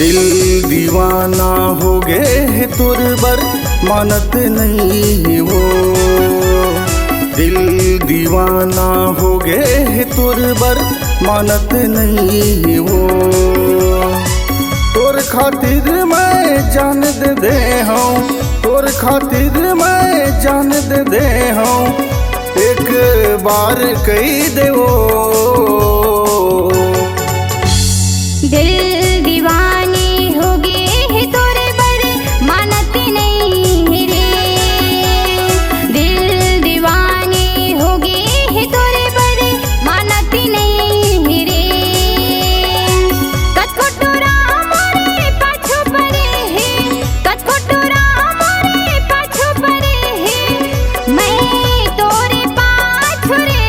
दिल दीवाना हो गए है तुरबर मानत नहीं वो। दिल दीवाना हो गए है तुरबर मानत नहीं वो। तोर खातिर मैं जान दे हूँ, तोर खातिर मैं जान दे हूँ। एक बार कही दे वो। दिल दीवानी हो गए है तोरे बर मानत नहीं रे। दिल दीवानी हो गए है तोरे बर मानत नहीं रे। कटकोटरा मोरे पाछू परे है, कटकोटरा मोरे पाछू परे है। मैं तोरे पाछू रे।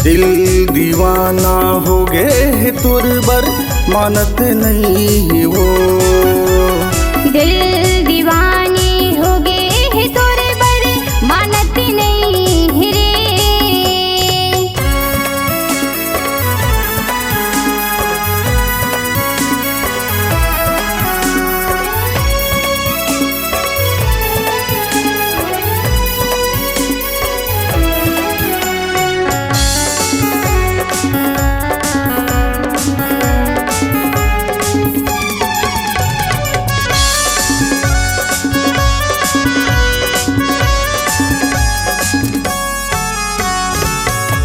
दिल दीवाना हो गए है तुरबर मानत नहीं वो। दिल दीवानी हो गए है तोरे बर मानत नहीं रे।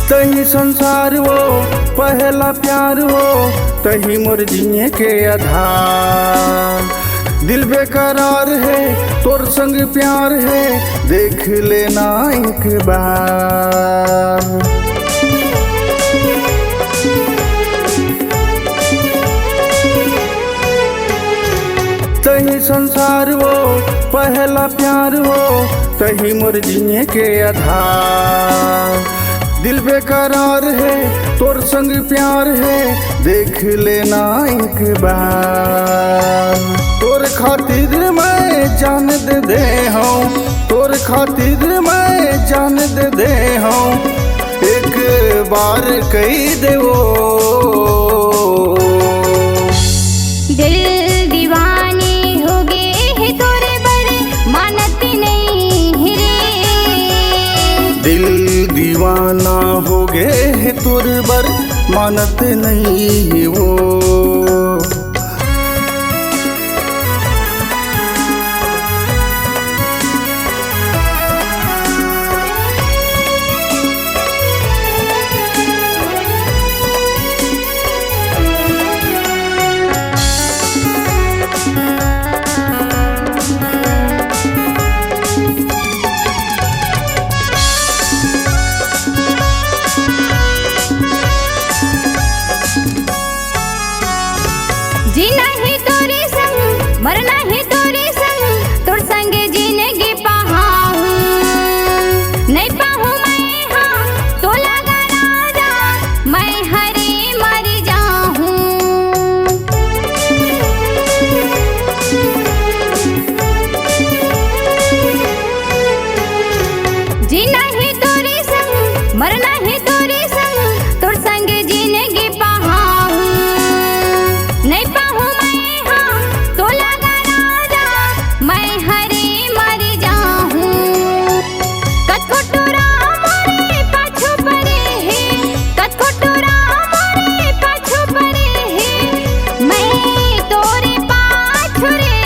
तही संसार वो पहला प्यार वो, तही मोर जिए के आधार। दिल बेकरार है तोर संग प्यार है, देख लेना एक बार। तही संसार वो पहला प्यार वो, तही मोर जिए के आधार। दिल बेकरार है तोर संग प्यार है, देख लेना एक बार। तोर खातिर मैं जान दे हूँ, तोर खातिर मैं जान दे हूँ। एक बार कही दे वो। दिल दीवानी हो गए है तोरे बर मानत नहीं रे। दिल दीवाना हो गए है तुरबर मानत नहीं वो। जीना ही तोरे संग मरना ही तोरे संग, तोर संग जिंदगी पाहूं नहीं पाहूं मैं। हाँ तो लगा राजा मैं हरे मर जाऊं। जीना ही तोरे संग मरना ही तोरे संग, तोर संग जिंदगी पाहूं नहीं पाहूं मैं। हाँ तो लगा राजा मैं हरे मर जाऊं। कटकोटरा मोरे पाछू परे है, कटकोटरा मोरे पाछू परे है। मैं तोरे पाछू रे।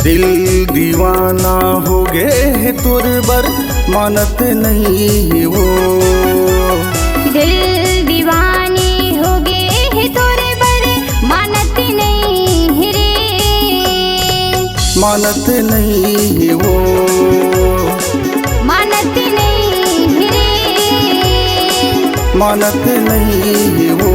दिल दीवाना हो गए है तुरबर मानत नहीं वो। दिल दीवानी हो गए है तोरे बर मानत नहीं रे। मानत नहीं वो। मानत नहीं रे। मानत नहीं वो।